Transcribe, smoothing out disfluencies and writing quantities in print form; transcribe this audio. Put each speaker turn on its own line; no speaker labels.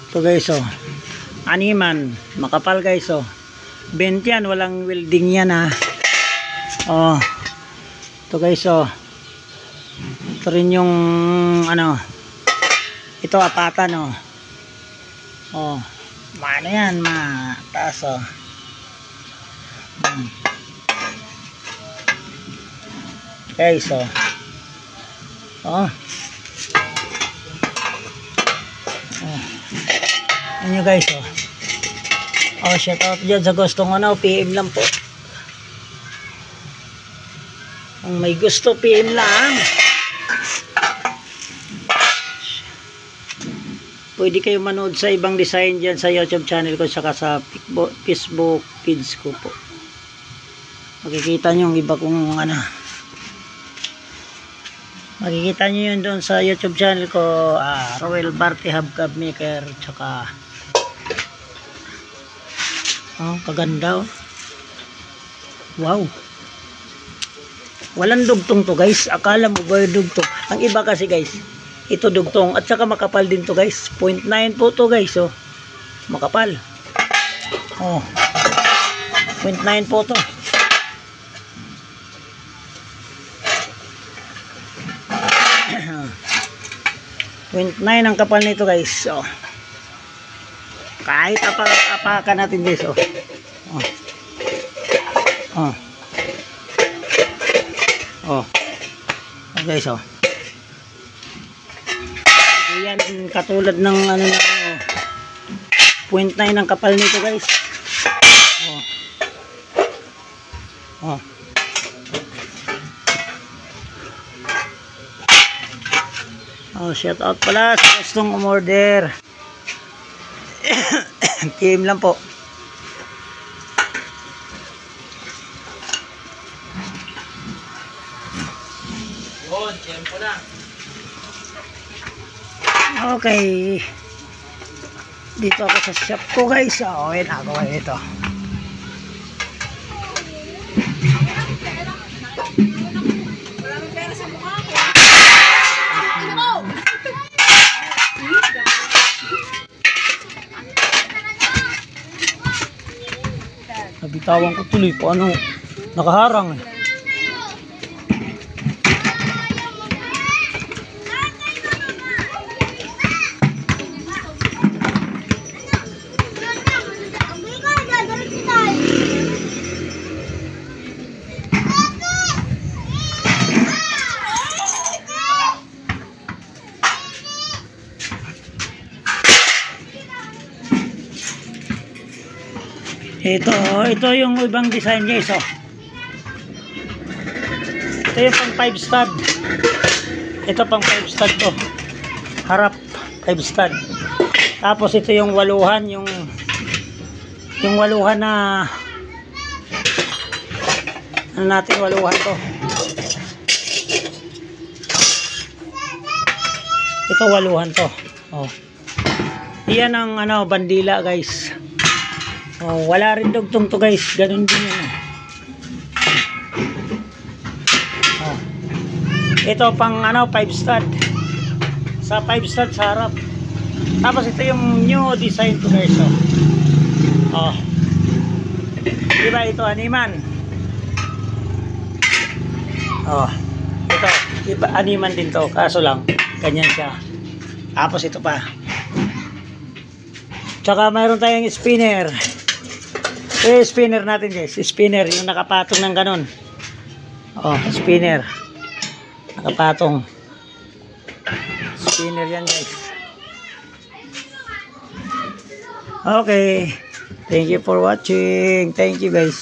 Ito guys, oh. Animan, makapal guys, oh. 20 yan, walang welding yan, ha. Oh. Ito guys, oh. Ito rin yung ano. Ito apatan, oh. Oh. Ano yan, mataas, oh. Guys, oh. Oh. Oh. Ano guys, oh. Oh, shout out dyan sa gustong ano, PM lang po. Kung may gusto, PM lang. Pwede kayo manood sa ibang design dyan sa YouTube channel ko, saka sa Facebook page ko po. Makikita nyo yung iba kong ano. Makikita nyo yun doon sa YouTube channel ko, Roel Barte Hubcap Maker, tsaka oh, kaganda, oh. Wow. Walang dugtong to guys. Akala mo ba yung dugtong? Ang iba kasi guys, ito dugtong at saka makapal din to guys. 0.9 po to guys, oh. Makapal. Oh. 0.9 po to. .9 ang kapal nito guys. Oh. Kahit apakan natin guys, oh. Oh. Oh. Oh. Oh guys, oh. Ayan, katulad ng ano na, oh. 0.9 ang kapal nito guys. Oh. Oh. Oh, shout out pala sa gustong umorder. PM lang po. Yun, tempo na. Okay. Dito ako sa shop ko guys. Oh, yun ako ito. Nabitawan ko tuloy po, ano, nakaharang eh. Ito yung ibang design guys, oh. Ito yung pang 5 stud. Ito pang 5 stud to. Harap 5 stud. Tapos ito yung waluhan, yung waluhan na ano natin, waluhan to. Ito waluhan to. Oh. Iyan ang ano, bandila guys. Oh, wala rin dugtong to guys. Ganun din yun. Oh. Ito pang ano, 5 stud. Sa 5 stud sa harap. Tapos ito yung new design to guys. Oh. Oh. Diba ito animan? Oh. Ito. Diba animan din to. Kaso lang, ganyan siya. Tapos ito pa. Tsaka mayroon tayong spinner. Spinner natin guys, spinner yung nakapatong ng ganun. Oh, spinner. Nakapatong. Spinner yan guys. Okay. Thank you for watching. Thank you guys.